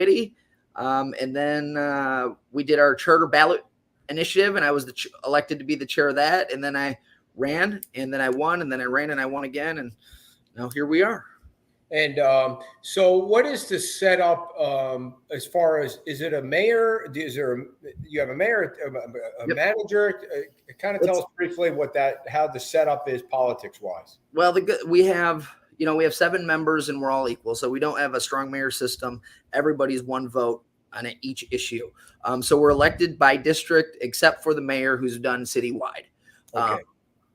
committee. And then we did our charter ballot initiative, and I was elected to be the chair of that. And then I ran, and then I won, and then I ran, and I won again. And now here we are. And so what is the setup as far as, is it a mayor? You have a mayor, a Yep. manager? Kind of tell us briefly how the setup is politics wise. Well, we have 7 members and we're all equal. So we don't have a strong mayor system. Everybody's one vote on each issue. So we're elected by district, except for the mayor, who's done citywide. Okay.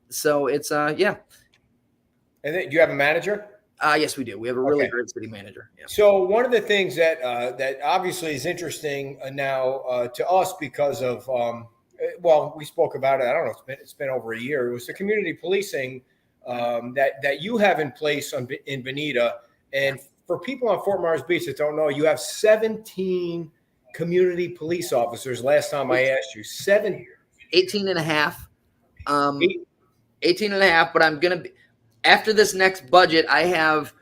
So it's, yeah. And then, do you have a manager? Yes, we do. We have a really great city manager. Yeah. So one of the things that obviously is interesting now to us because of, we spoke about it. I don't know. It's been over a year. It was the community policing that you have in place in Bonita. And for people on Fort Myers Beach that don't know, you have 17 community police officers. Last time I asked you, 18 and a half. 18 and a half, but I'm going to be, after this next budget, I have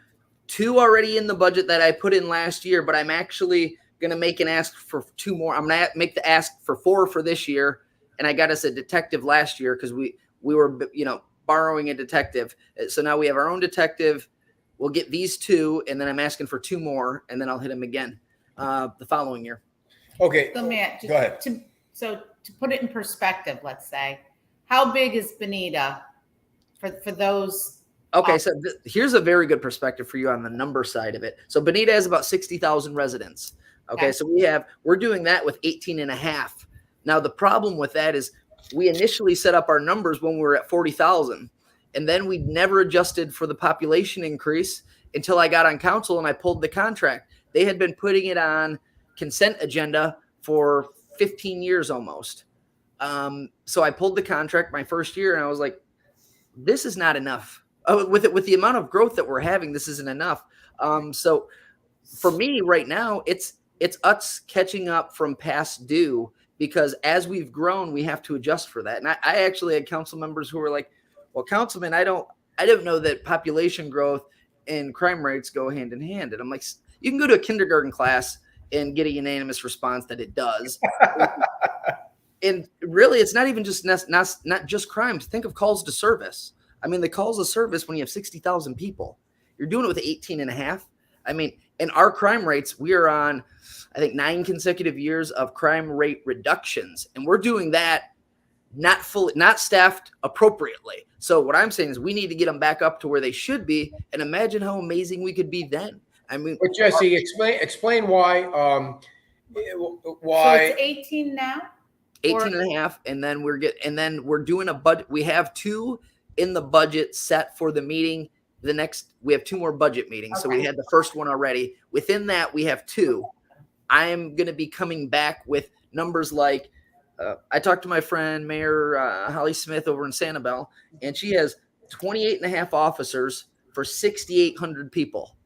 2 already in the budget that I put in last year, but I'm actually going to make an ask for 2 more. I'm going to make the ask for 4 for this year. And I got us a detective last year because we were, borrowing a detective. So now we have our own detective. We'll get these 2, and then I'm asking for 2 more, and then I'll hit him again the following year. Okay. Go ahead. To put it in perspective, let's say, how big is Bonita for those? Okay, so here's a very good perspective for you on the number side of it. So Bonita has about 60,000 residents. Okay, so we're doing that with 18 and a half. Now, the problem with that is we initially set up our numbers when we were at 40,000, and then we never adjusted for the population increase until I got on council and I pulled the contract. They had been putting it on consent agenda for 15 years almost. So I pulled the contract my first year, and I was like, this is not enough. With the amount of growth that we're having, this isn't enough. So for me right now, it's us catching up from past due, because as we've grown, we have to adjust for that. And I actually had council members who were like, well, councilman, I didn't know that population growth and crime rates go hand in hand. And I'm like, you can go to a kindergarten class and get a unanimous response that it does. And really, it's not even just not just crimes. Think of calls to service. I mean, the calls of service when you have 60,000 people, you're doing it with 18 and a half. I mean, in our crime rates, we are on, I think, 9 consecutive years of crime rate reductions. And we're doing that not staffed appropriately. So what I'm saying is we need to get them back up to where they should be. And imagine how amazing we could be then. I mean, but Jesse, explain why. So it's 18 now? 18 and a half. And then we're doing a budget. We have 2 in the budget set for the meeting. We have 2 more budget meetings. Okay. So we had the first one already. Within that, we have 2. I am going to be coming back with numbers like, I talked to my friend, Mayor Holly Smith over in Sanibel, and she has 28 and a half officers for 6,800 people.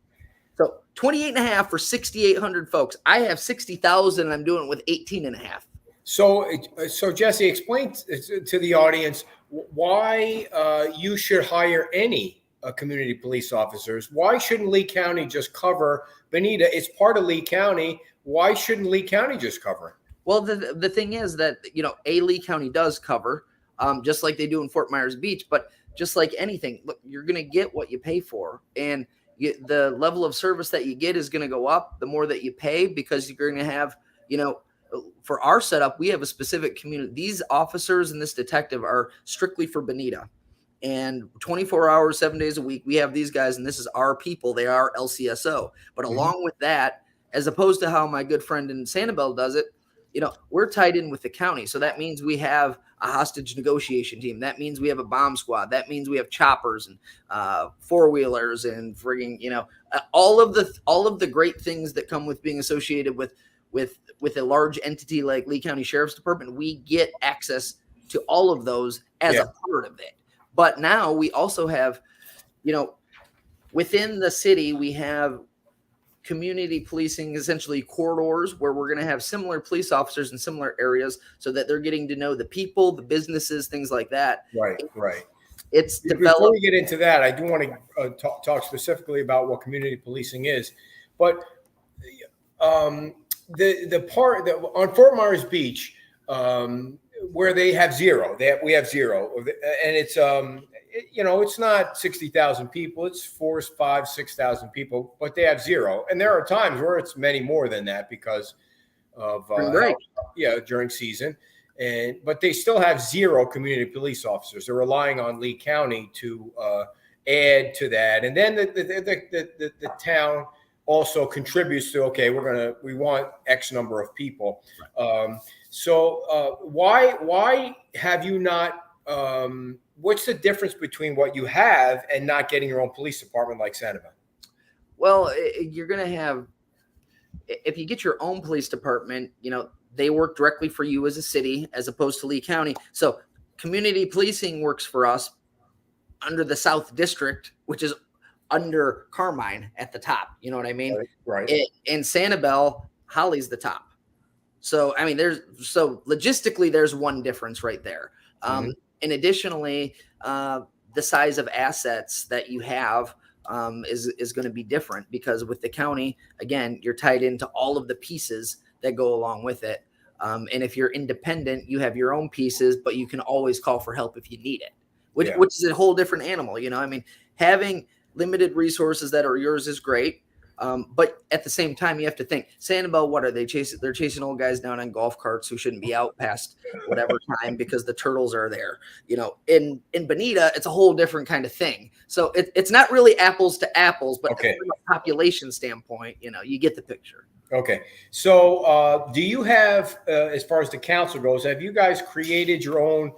So 28 and a half for 6,800 folks. I have 60,000 and I'm doing it with 18 and a half. So Jesse, explain to the audience why you should hire any community police officers. Why shouldn't Lee County just cover Bonita? It's part of Lee County. Why shouldn't Lee County just cover it? Well, the thing is that, Lee County does cover, just like they do in Fort Myers Beach. But just like anything, look, you're going to get what you pay for. And the level of service that you get is going to go up the more that you pay, because you're going to have, for our setup, we have a specific community. These officers and this detective are strictly for Bonita. And 24 hours, 7 days a week, we have these guys, and this is our people. They are LCSO. But along with that, as opposed to how my good friend in Sanibel does it, we're tied in with the county. So that means we have a hostage negotiation team. That means we have a bomb squad. That means we have choppers and 4-wheelers and frigging, all of the great things that come with being associated with a large entity like Lee County Sheriff's Department. We get access to all of those as a part of it. But now we also have, within the city, we have community policing, essentially corridors, where we're going to have similar police officers in similar areas so that they're getting to know the people, the businesses, things like that. Right. It's developed. Before we get into that, I do want to talk specifically about what community policing is. But the part that on Fort Myers Beach, where they have zero, we have zero, and it's it's not 60,000 people. It's 4, 5, 6,000 people, but they have zero. And there are times where it's many more than that because of during season. But they still have zero community police officers. They're relying on Lee County to add to that, and then the town also contributes to, okay, we want X number of people. So why have you not? What's the difference between what you have and not getting your own police department like Sanibel? Well, you're going to have, if you get your own police department, they work directly for you as a city as opposed to Lee County. So community policing works for us under the South District, which is under Carmine at the top. You know what I mean? Right. In Sanibel, Holly's the top. So, I mean, logistically, there's one difference right there. And additionally, the size of assets that you have is going to be different because with the county, again, you're tied into all of the pieces that go along with it. And if you're independent, you have your own pieces, but you can always call for help if you need it, which is a whole different animal. I mean, having limited resources that are yours is great. But at the same time, you have to think, Sanibel, what are they chasing? They're chasing old guys down on golf carts who shouldn't be out past whatever time because the turtles are there. In Bonita, it's a whole different kind of thing. So it's not really apples to apples, but from a population standpoint, you get the picture. Okay. So do you have, as far as the council goes, have you guys created your own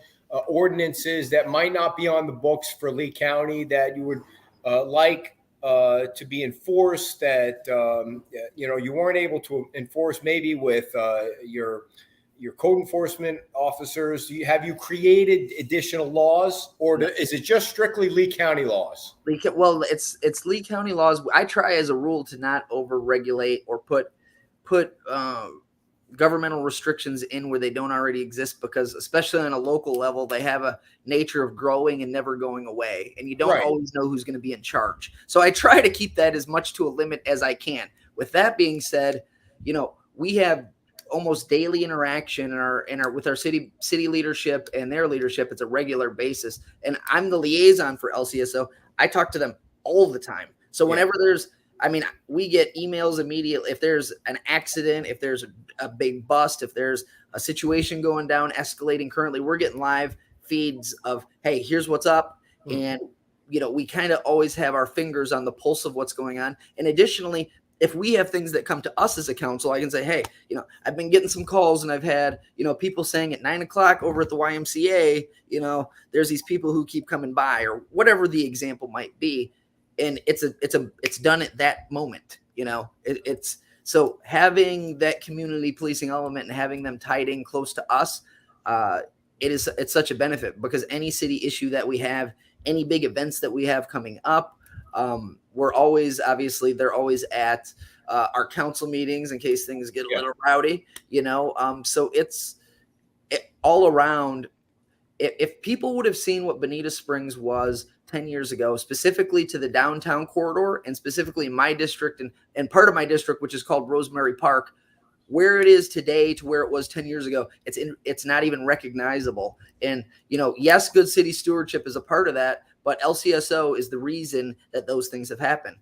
ordinances that might not be on the books for Lee County that you would like to be enforced, that you weren't able to enforce maybe with your code enforcement officers? Have you created additional laws, or is it just strictly Lee County laws? Well, it's Lee County laws. I try as a rule to not over-regulate or put governmental restrictions in where they don't already exist, because especially on a local level, they have a nature of growing and never going away, and you don't always know who's going to be in charge. So I try to keep that as much to a limit as I can. With that being said, we have almost daily interaction with our city leadership and their leadership. It's a regular basis, and I'm the liaison for LCSO. I talk to them all the time. So whenever we get emails immediately. If there's an accident, if there's a big bust, if there's a situation going down, escalating currently, we're getting live feeds of, hey, here's what's up. And, we kind of always have our fingers on the pulse of what's going on. And additionally, if we have things that come to us as a council, I can say, hey, I've been getting some calls and I've had, people saying at 9:00 over at the YMCA, there's these people who keep coming by, or whatever the example might be. And it's done at that moment, it's so having that community policing element and having them tied in close to us, it's such a benefit, because any city issue that we have, any big events that we have coming up, they're always at our council meetings in case things get a little rowdy, so all around. If people would have seen what Bonita Springs was 10 years ago, specifically to the downtown corridor, and specifically in my district and part of my district, which is called Rosemary Park, where it is today to where it was 10 years ago, it's not even recognizable. And, yes, good city stewardship is a part of that, but LCSO is the reason that those things have happened.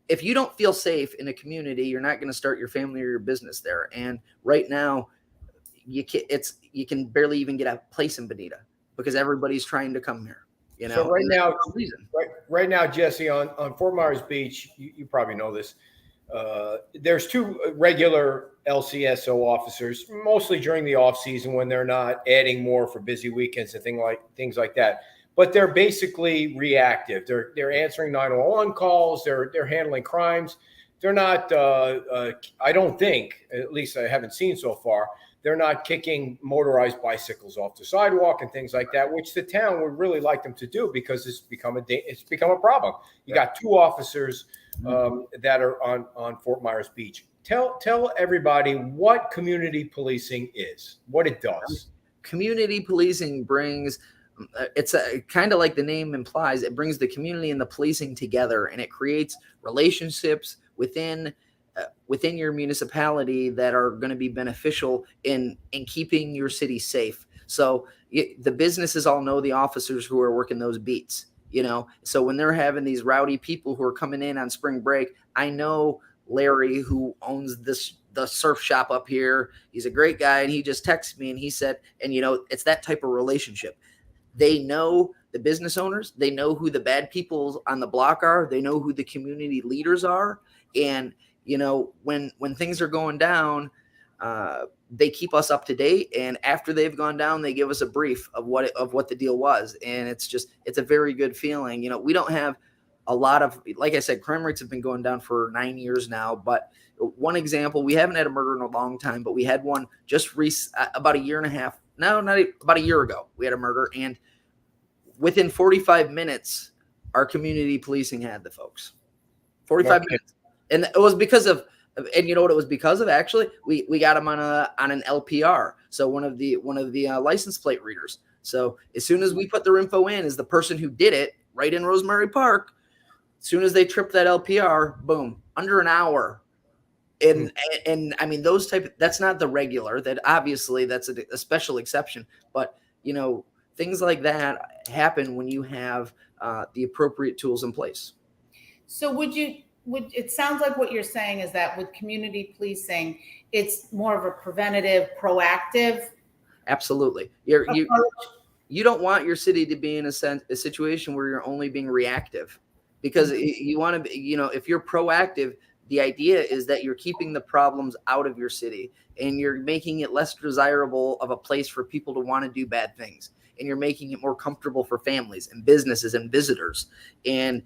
If you don't feel safe in a community, you're not going to start your family or your business there. And right now, you can barely even get a place in Bonita because everybody's trying to come here. So right now, Jesse, on Fort Myers Beach, you probably know this. There's 2 regular LCSO officers, mostly during the off season when they're not adding more for busy weekends and things like that. But they're basically reactive. They're answering 911 calls. They're handling crimes. They're not. I don't think, at least I haven't seen so far, they're not kicking motorized bicycles off the sidewalk and things like that, which the town would really like them to do, because it's become a problem. You got 2 officers that are on Fort Myers Beach. Tell everybody what community policing is, what it does. Community policing brings, it's kind of like the name implies, it brings the community and the policing together, and it creates relationships within within your municipality that are going to be beneficial in keeping your city safe. So the businesses all know the officers who are working those beats, you know. So when they're having these rowdy people who are coming in on spring break, I know Larry, who owns the surf shop up here. He's a great guy, and he just texted me and he said, and you know, it's that type of relationship. They know the business owners, they know who the bad people on the block are, they know who the community leaders are, and you know, when things are going down, they keep us up to date, and after they've gone down, they give us a brief of what the deal was, and it's a very good feeling. You know, we don't have a lot of, like I said, crime rates have been going down for 9 years now, but one example, we haven't had a murder in a long time, but we had one just about a year and a half. No, not about a year ago. We had a murder, and within 45 minutes, our community policing had the folks. 45 minutes, and it was because of. And you know what it was because of? Actually, we got them on an LPR, so one of the license plate readers. So as soon as we put their info in as the person who did it, right in Rosemary Park, as soon as they tripped that LPR, boom, under an hour. And I mean, that's not the regular. That obviously that's a special exception, but you know, things like that happen when you have the appropriate tools in place. So it sounds like what you're saying is that with community policing, it's more of a preventative, proactive. Absolutely. You don't want your city to be in a situation where you're only being reactive, because you want to be, you know, if you're proactive, the idea is that you're keeping the problems out of your city and you're making it less desirable of a place for people to want to do bad things. And you're making it more comfortable for families and businesses and visitors. And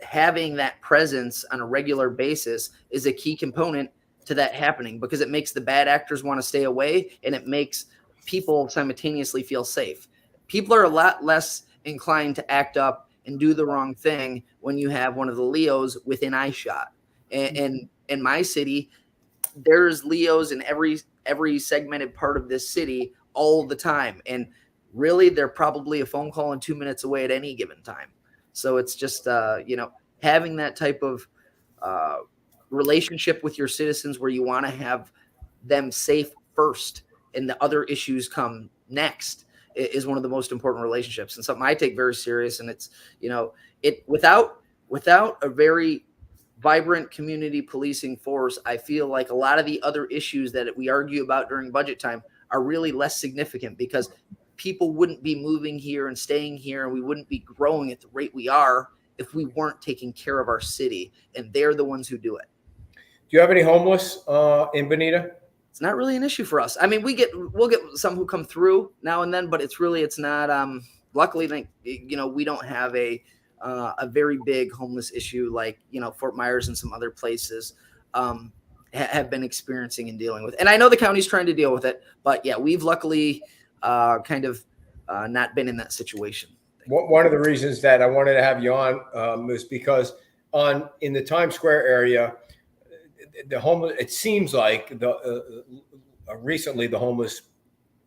having that presence on a regular basis is a key component to that happening, because it makes the bad actors want to stay away, and it makes people simultaneously feel safe. People are a lot less inclined to act up and do the wrong thing when you have one of the Leos within eyeshot. And in my city, there's Leos in every segmented part of this city all the time. And really, they're probably a phone call and 2 minutes away at any given time. So it's just, you know, having that type of relationship with your citizens where you want to have them safe first and the other issues come next is one of the most important relationships, and something I take very serious. And it's, you know, without a very vibrant community policing force, I feel like a lot of the other issues that we argue about during budget time are really less significant, because people wouldn't be moving here and staying here, and we wouldn't be growing at the rate we are if we weren't taking care of our city, and they're the ones who do it. Do you have any homeless in Bonita? It's not really an issue for us. I mean, we'll get some who come through now and then, but it's not. Luckily, like, you know, we don't have a very big homeless issue like, you know, Fort Myers and some other places have been experiencing and dealing with. And I know the county's trying to deal with it, but yeah, we've luckily kind of not been in that situation. One of the reasons that I wanted to have you on was because in the Times Square area, the homeless, it seems like recently the homeless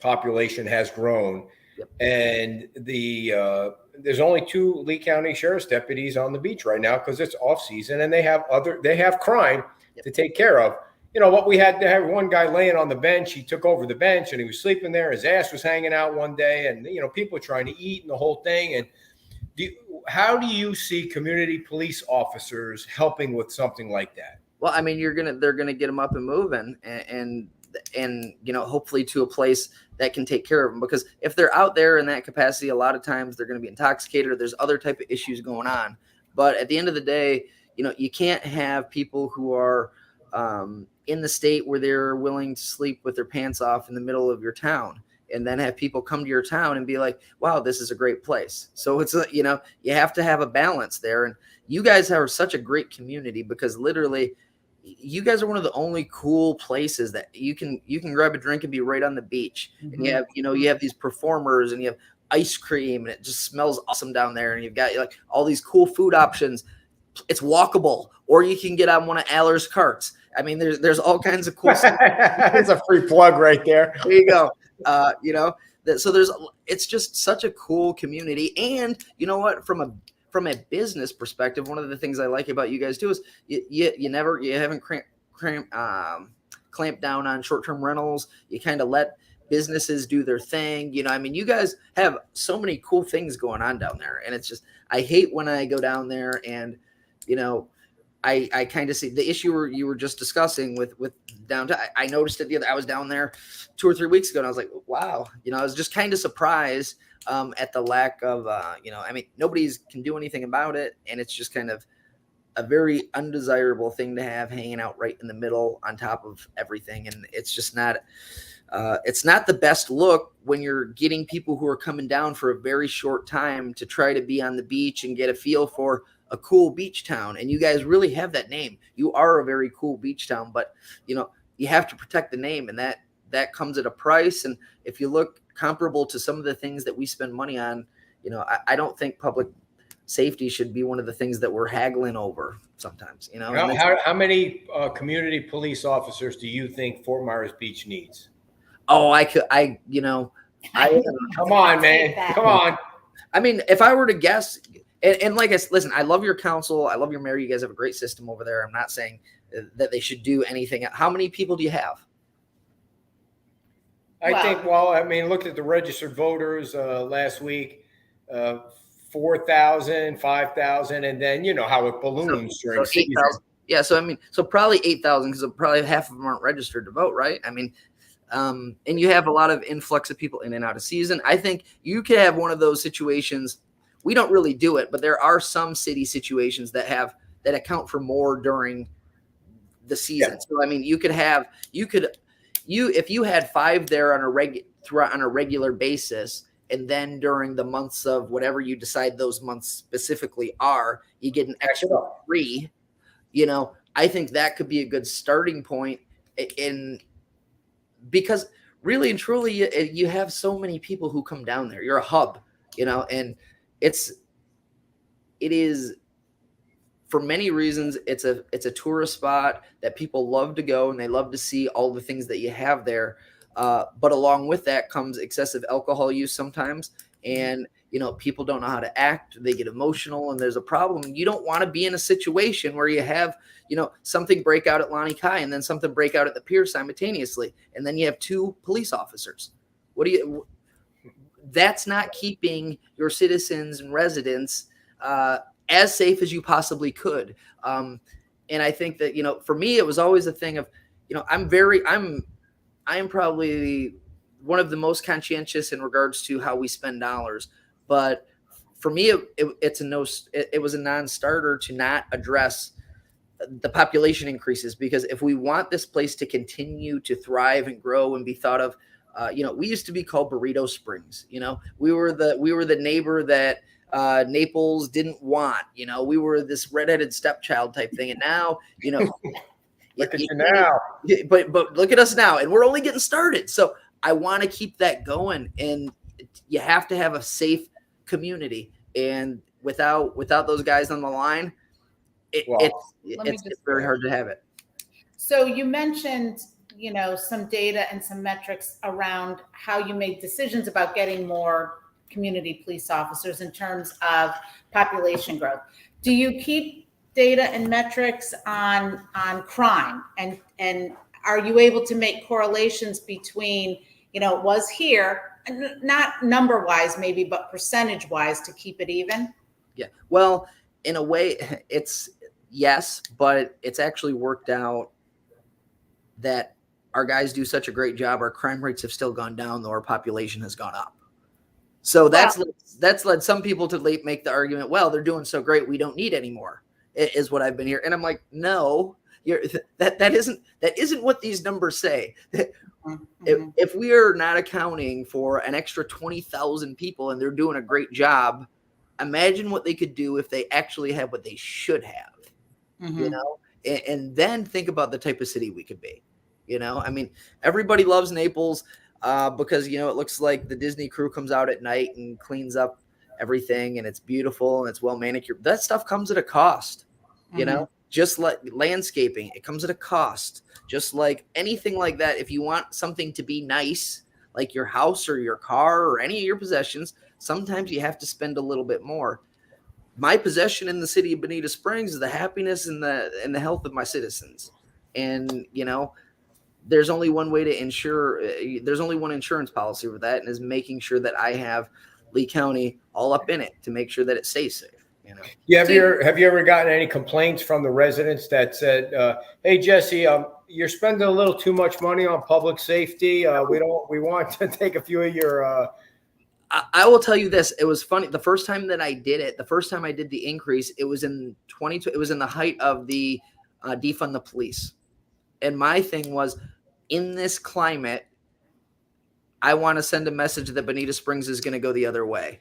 population has grown. Yep. And there's only 2 Lee County Sheriff's deputies on the beach right now because it's off season, and they have crime to take care of. You know what, we had to have one guy laying on the bench. He took over the bench and he was sleeping there. His ass was hanging out one day, and you know, people were trying to eat and the whole thing. And how do you see community police officers helping with something like that? Well, I mean, they're gonna get them up and moving, and you know, hopefully to a place that can take care of them, because if they're out there in that capacity, a lot of times they're going to be intoxicated, or there's other type of issues going on. But at the end of the day, you know, you can't have people who are in the state where they're willing to sleep with their pants off in the middle of your town, and then have people come to your town and be like, wow, this is a great place. So it's, you know, you have to have a balance there. And you guys are such a great community, because literally you guys are one of the only cool places that you can grab a drink and be right on the beach. Mm-hmm. And you have these performers, and you have ice cream, and it just smells awesome down there. And you've got like all these cool food options. It's walkable, or you can get on one of Aller's carts. I mean, there's all kinds of cool stuff. It's a free plug right there. There you go. You know, so it's just such a cool community. And you know what, from from a business perspective, one of the things I like about you guys too is you haven't clamped down on short-term rentals. You kind of let businesses do their thing. I mean, you guys have so many cool things going on down there, and it's just, I hate when I go down there and, I kind of see the issue you were just discussing with downtown. I noticed it I was down there 2 or 3 weeks ago, and I was like, wow, I was just kind of surprised at the lack of, I mean, nobody's can do anything about it, and it's just kind of a very undesirable thing to have hanging out right in the middle on top of everything, and it's just not. It's not the best look when you're getting people who are coming down for a very short time to try to be on the beach and get a feel for a cool beach town. And you guys really have that name. You are a very cool beach town, but you have to protect the name, and that comes at a price. And if you look comparable to some of the things that we spend money on, I don't think public safety should be one of the things that we're haggling over sometimes. How many community police officers do you think Fort Myers Beach needs? Oh, come on, man. Come on. I mean, if I were to guess, and like listen, I love your council. I love your mayor. You guys have a great system over there. I'm not saying that they should do anything. How many people do you have? I think, I mean, looked at the registered voters last week, 4,000, 5,000, and then how it balloons during season. Yeah, so I mean, so probably 8,000 because probably half of them aren't registered to vote, right? I mean, and you have a lot of influx of people in and out of season. I think you could have one of those situations. We don't really do it, but there are some city situations that account for more during the season. Yeah. So I mean, if you had 5 there on a regular basis, and then during the months of whatever you decide those months specifically are, you get an extra 3. I think that could be a good starting point because really and truly you have so many people who come down there. You're a hub, and it is for many reasons it's a tourist spot that people love to go, and they love to see all the things that you have there. But along with that comes excessive alcohol use sometimes, and people don't know how to act. They get emotional, and there's a problem. You don't want to be in a situation where you have something break out at Lonnie Kai and then something break out at the pier simultaneously, and then you have 2 police officers. That's not keeping your citizens and residents as safe as you possibly could. And I think that for me, it was always a thing of I am probably one of the most conscientious in regards to how we spend dollars, but for me, it was a non-starter to not address the population increases, because if we want this place to continue to thrive and grow and be thought of, we used to be called Burrito Springs. We were the neighbor that Naples didn't want. We were this redheaded stepchild type thing, and now look at you now. But look at us now, and we're only getting started. So I want to keep that going, and you have to have a safe community. And without those guys on the line, it's very hard to have it. So you mentioned, some data and some metrics around how you made decisions about getting more community police officers in terms of population growth. Do you keep data and metrics on crime, and are you able to make correlations between it was here, not number wise maybe, but percentage wise, to keep it even? Yeah, well, in a way it's yes, but it's actually worked out that our guys do such a great job. Our crime rates have still gone down, though our population has gone up. So that's led some people to make the argument, well, they're doing so great, we don't need any more, is what I've been hearing. And I'm like, no, that isn't what these numbers say. If we are not accounting for an extra 20,000 people and they're doing a great job, imagine what they could do if they actually had what they should have. And then think about the type of city we could be. I mean, everybody loves Naples because it looks like the Disney crew comes out at night and cleans up everything, and it's beautiful and it's well manicured. That stuff comes at a cost. Just like landscaping, it comes at a cost. Just like anything like that, if you want something to be nice, like your house or your car or any of your possessions, sometimes you have to spend a little bit more. my possession in the city of Bonita Springs is the happiness and the health of my citizens. And, there's only one way to ensure, there's only one insurance policy for that, and is making sure that I have Lee County all up in it to make sure that it stays safe. Yeah, have you ever gotten any complaints from the residents that said, "Hey Jesse, you're spending a little too much money on public safety. We want to take a few of your." I will tell you this. It was funny. The first time that I did it, the first time I did the increase, it was in it was in the height of the defund the police. And my thing was, in this climate, I want to send a message that Bonita Springs is going to go the other way,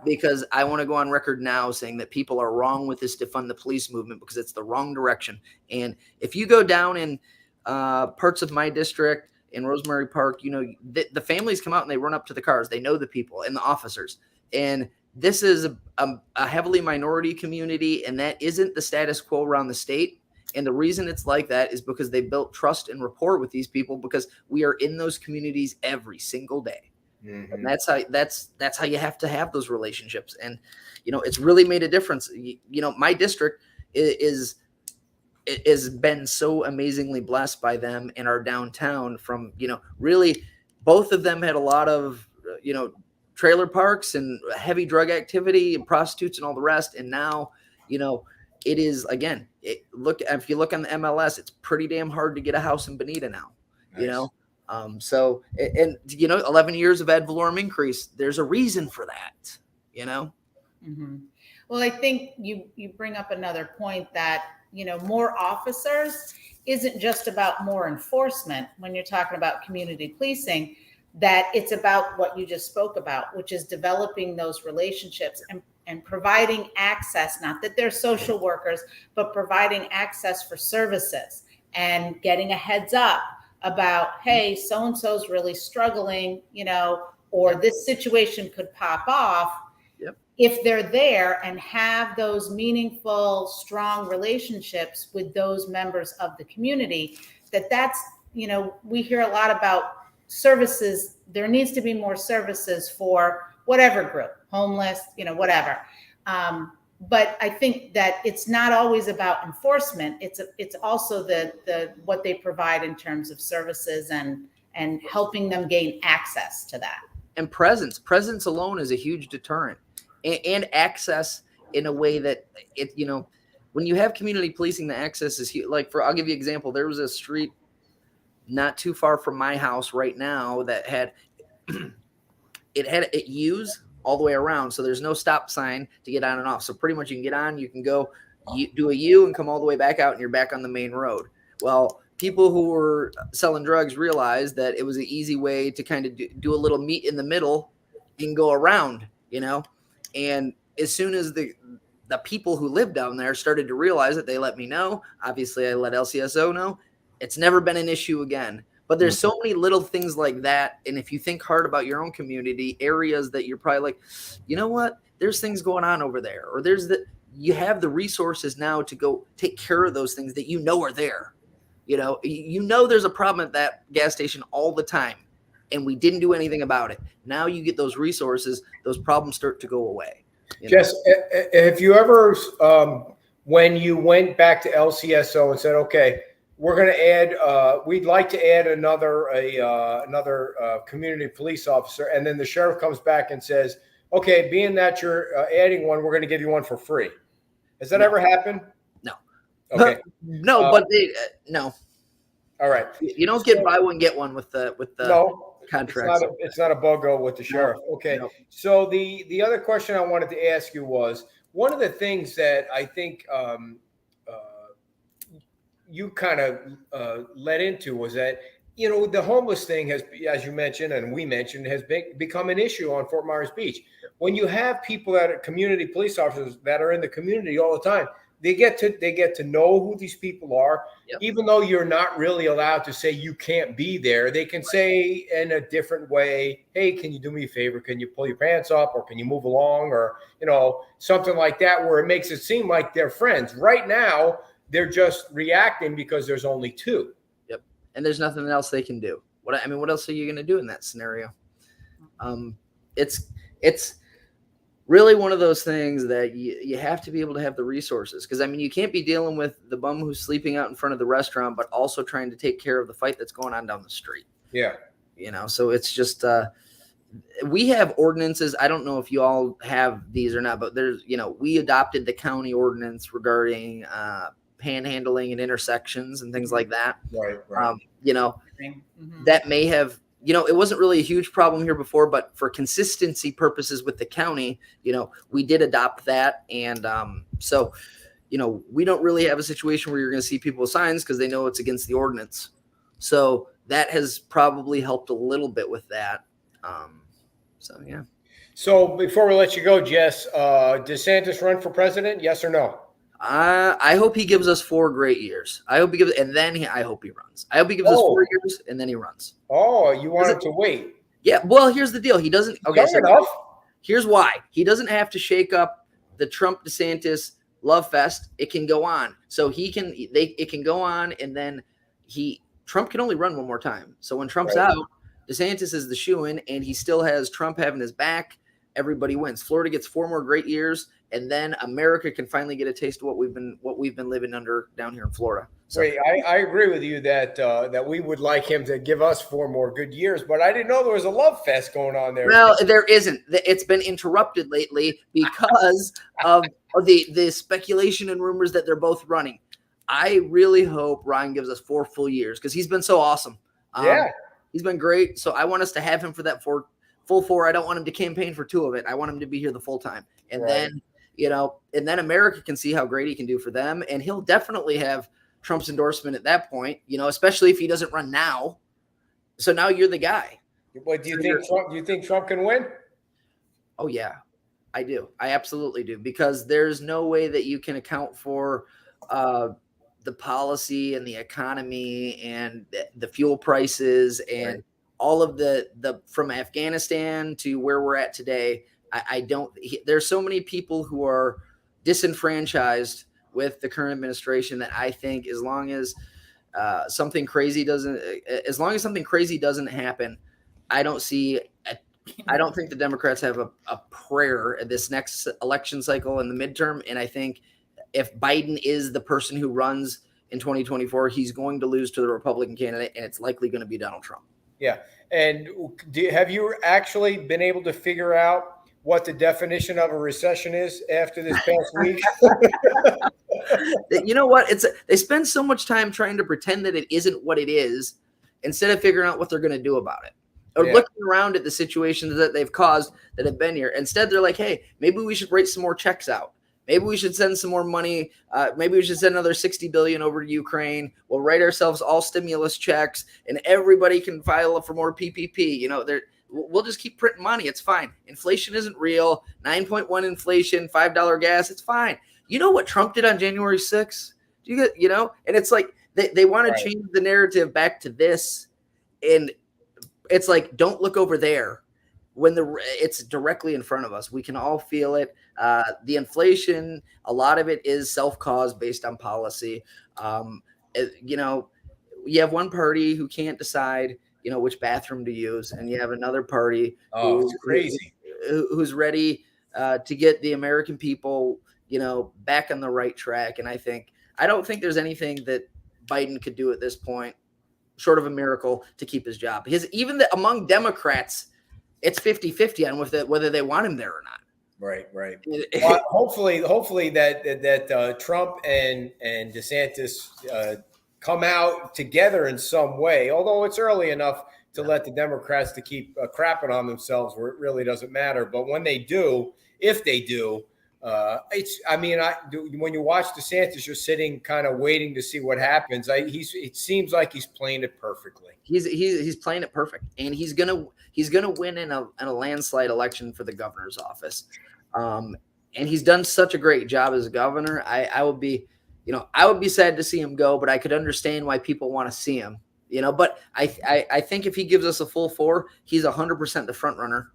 because I want to go on record now saying that people are wrong with this defund the police movement, because it's the wrong direction. And if you go down in parts of my district, in Rosemary Park, the families come out and they run up to the cars. They know the people and the officers. And this is a heavily minority community, and that isn't the status quo around the state. And the reason it's like that is because they built trust and rapport with these people, because we are in those communities every single day. Mm-hmm. And that's how you have to have those relationships. And, it's really made a difference. My district has been so amazingly blessed by them in our downtown. From, really, both of them had a lot of, trailer parks and heavy drug activity and prostitutes and all the rest. And now, it is, again, if you look on the MLS, it's pretty damn hard to get a house in Bonita now. Nice. So 11 years of ad valorem increase, there's a reason for that, Mm-hmm. Well, I think you bring up another point that, more officers isn't just about more enforcement when you're talking about community policing, that it's about what you just spoke about, which is developing those relationships and providing access, not that they're social workers, but providing access for services and getting a heads up about, hey, so-and-so's really struggling, or this situation could pop off. Yep. If they're there and have those meaningful, strong relationships with those members of the community, that's, we hear a lot about services. There needs to be more services for whatever group, homeless, whatever. But I think that it's not always about enforcement. It's also the what they provide in terms of services and helping them gain access to that. And presence alone is a huge deterrent, and access in a way that when you have community policing, the access is huge. I'll give you an example. There was a street not too far from my house right now that had it U's all the way around. So there's no stop sign to get on and off. So pretty much you can get on, you can go, you do a U and come all the way back out, and you're back on the main road. Well, people who were selling drugs realized that it was an easy way to kind of do a little meet in the middle and go around, and as soon as the people who live down there started to realize it, they let me know. Obviously I let LCSO know. It's never been an issue again. But there's so many little things like that. And if you think hard about your own community, areas that you're probably like, you know what, there's things going on over there, or you have the resources now to go take care of those things that are there. There's a problem at that gas station all the time, and we didn't do anything about it. Now you get those resources, those problems start to go away. Jess, have you ever, when you went back to LCSO and said, okay, we're going to add, we'd like to add another community police officer, and then the sheriff comes back and says, okay, being that you're adding one, we're going to give you one for free. Has that ever happened? No. Okay. No, but no. All right. You don't get buy one get one with the no contract. It's not a BOGO with the sheriff. Okay. No. So the other question I wanted to ask you was, one of the things that I think you kind of led into was that, the homeless thing has, as you mentioned, and we mentioned, has become an issue on Fort Myers Beach. When you have people that are community police officers that are in the community all the time, they get to know who these people are. Yep. Even though you're not really allowed to say you can't be there, they can say in a different way, hey, can you do me a favor? Can you pull your pants up, or can you move along, or, something like that, where it makes it seem like they're friends. Right now, they're just reacting because there's only two. Yep. And there's nothing else they can do. What else are you going to do in that scenario? really one of those things that you have to be able to have the resources. Because, I mean, you can't be dealing with the bum who's sleeping out in front of the restaurant, but also trying to take care of the fight that's going on down the street. Yeah. So it's just we have ordinances. I don't know if you all have these or not, but there's, we adopted the county ordinance regarding panhandling and intersections and things like that. Right. That may have, it wasn't really a huge problem here before, but for consistency purposes with the county, we did adopt that. And so, we don't really have a situation where you're going to see people with signs because they know it's against the ordinance. So that has probably helped a little bit with that. Yeah. So before we let you go, Jess, DeSantis run for president? Yes or no? I hope he gives us 4 great years. I hope he gives, and then I hope he runs. I hope he gives us 4 years and then he runs. Oh, you want him to wait? Yeah. Well, here's the deal. He doesn't. Okay. Fair enough. Here's why. He doesn't have to shake up the Trump DeSantis love fest. It can go on. So it can go on, and then Trump can only run one more time. So when Trump's out, DeSantis is the shoo-in, and he still has Trump having his back. Everybody wins. Florida gets 4 more great years, and then America can finally get a taste of what we've been living under down here in Florida. So, wait, I agree with you that we would like him to give us 4 more good years, but I didn't know there was a love fest going on there. Well, there isn't. It's been interrupted lately because of the speculation and rumors that they're both running. I really hope Ryan gives us 4 full years because he's been so awesome. He's been great. So I want us to have him for that full 4. I don't want him to campaign for 2 of it. I want him to be here the full time. And then, and then America can see how great he can do for them. And he'll definitely have Trump's endorsement at that point, especially if he doesn't run now. So now you're the guy. But do you think Trump can win? Oh, yeah, I do. I absolutely do. Because there's no way that you can account for the policy and the economy and the fuel prices and all of the from Afghanistan to where we're at today. There's so many people who are disenfranchised with the current administration that I think as long as something crazy doesn't happen, I don't think the Democrats have a prayer at this next election cycle in the midterm. And I think if Biden is the person who runs in 2024, he's going to lose to the Republican candidate, and it's likely going to be Donald Trump. Yeah. And have you actually been able to figure out what the definition of a recession is after this past week? You know what? They spend so much time trying to pretend that it isn't what it is instead of figuring out what they're going to do about it. Or looking around at the situations that they've caused that have been here. Instead, they're like, hey, maybe we should write some more checks out. Maybe we should send some more money. Maybe we should send another $60 billion over to Ukraine. We'll write ourselves all stimulus checks, and everybody can file for more PPP. We'll just keep printing money. It's fine. Inflation isn't real. 9.1 inflation, $5 gas. It's fine. You know what Trump did on January 6th? And it's like they want to change the narrative back to this, and it's like, don't look over there. When it's directly in front of us, we can all feel it. The inflation, a lot of it is self-caused based on policy. You have one party who can't decide, which bathroom to use, and you have another party who's ready to get the American people, back on the right track. And I don't think there's anything that Biden could do at this point, short of a miracle, to keep his job. Among Democrats, it's 50-50 on whether they want him there or not. Right. Well, hopefully that Trump and DeSantis come out together in some way, although it's early enough to let the Democrats to keep crapping on themselves where it really doesn't matter. But when they do, if they do, when you watch DeSantis, you're sitting kind of waiting to see what happens. It seems like he's playing it perfectly. He's playing it perfect, and he's gonna win in a landslide election for the governor's office. And he's done such a great job as a governor. I would be sad to see him go, but I could understand why people want to see him. But I think if he gives us a full 4, he's 100% the front runner.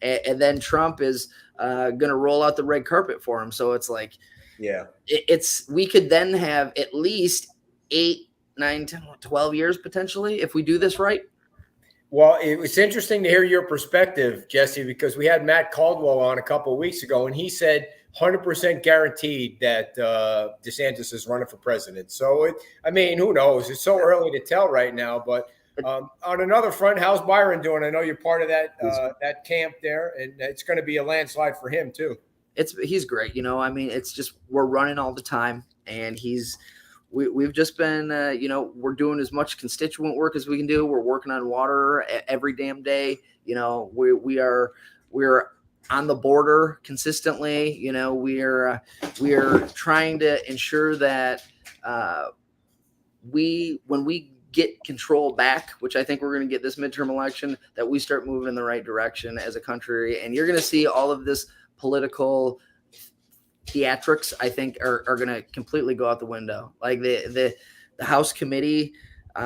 And then Trump is going to roll out the red carpet for him. So it's like, we could then have at least 8, 9, 10, 12 years potentially if we do this right. Well, it was interesting to hear your perspective, Jesse, because we had Matt Caldwell on a couple of weeks ago, and he said 100% guaranteed that DeSantis is running for president. So, I mean, who knows? It's so early to tell right now. But on another front, how's Byron doing? I know you're part of that that camp there, and it's going to be a landslide for him too. He's great. You know, I mean, it's just we're running all the time, and we've just been, you know, we're doing as much constituent work as we can do. We're working on water every damn day. You know, we're on the border consistently. You know, we're trying to ensure that when we get control back, which I think we're going to get this midterm election, that we start moving in the right direction as a country. And you're going to see all of this political theatrics, I think, are going to completely go out the window. Like the House committee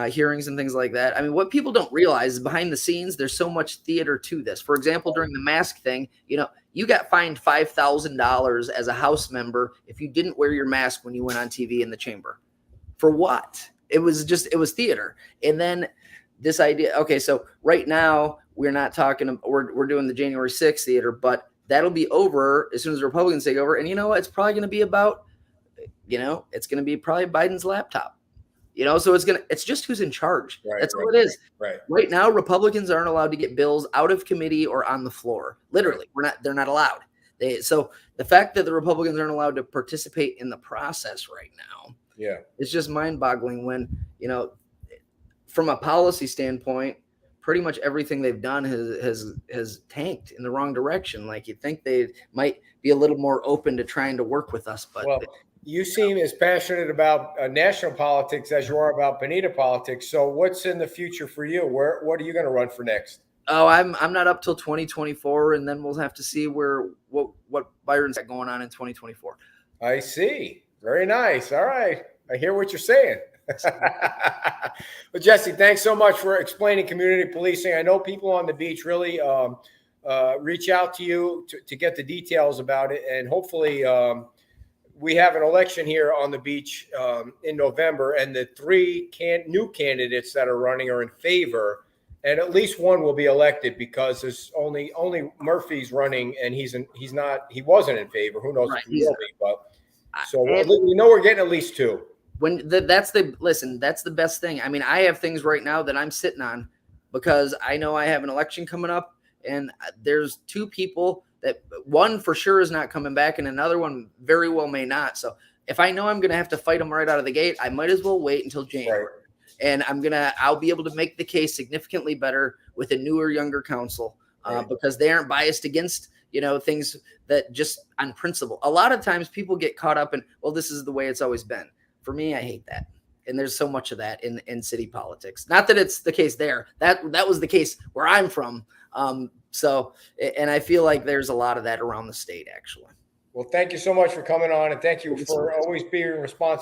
hearings and things like that. I mean, what people don't realize is behind the scenes, there's so much theater to this. For example, during the mask thing, you know, you got fined $5,000 as a House member if you didn't wear your mask when you went on TV in the chamber. For what? It was theater. And then this idea, okay, so right now we're not talking, we're doing the January 6th theater, but that'll be over as soon as the Republicans take over. And you know what? It's probably going to be about, you know, it's going to be probably Biden's laptop. You know, so it's just who's in charge. Right, That's all it is. Right now, Republicans aren't allowed to get bills out of committee or on the floor. Literally, they're not allowed. So the fact that the Republicans aren't allowed to participate in the process right now, it's just mind-boggling when, you know, from a policy standpoint, pretty much everything they've done has tanked in the wrong direction. Like, you'd think they might be a little more open to trying to work with us, but you seem as passionate about national politics as you are about Bonita politics. So what's in the future for you? What are you going to run for next? Oh, I'm not up till 2024, and then we'll have to see what Byron's got going on in 2024. I see. Very nice. All right. I hear what you're saying. Well, Jesse, thanks so much for explaining community policing. I know people on the beach really reach out to you to get the details about it, and hopefully we have an election here on the beach in November, and the three new candidates that are running are in favor, and at least one will be elected because there's only Murphy's running, and he wasn't in favor. Who knows if he will be? But so we know we're getting at least two. That's the best thing. I mean, I have things right now that I'm sitting on because I know I have an election coming up, and there's two people that one for sure is not coming back, and another one very well may not. So if I know I'm going to have to fight them right out of the gate, I might as well wait until January. Right. And I'll be able to make the case significantly better with a newer, younger council because they aren't biased against, you know, things that just on principle. A lot of times people get caught up in, well, this is the way it's always been. For me, I hate that. And there's so much of that in city politics. Not that it's the case there. That was the case where I'm from. So, and I feel like there's a lot of that around the state, actually. Well, thank you so much for coming on, and thank you for always being responsive.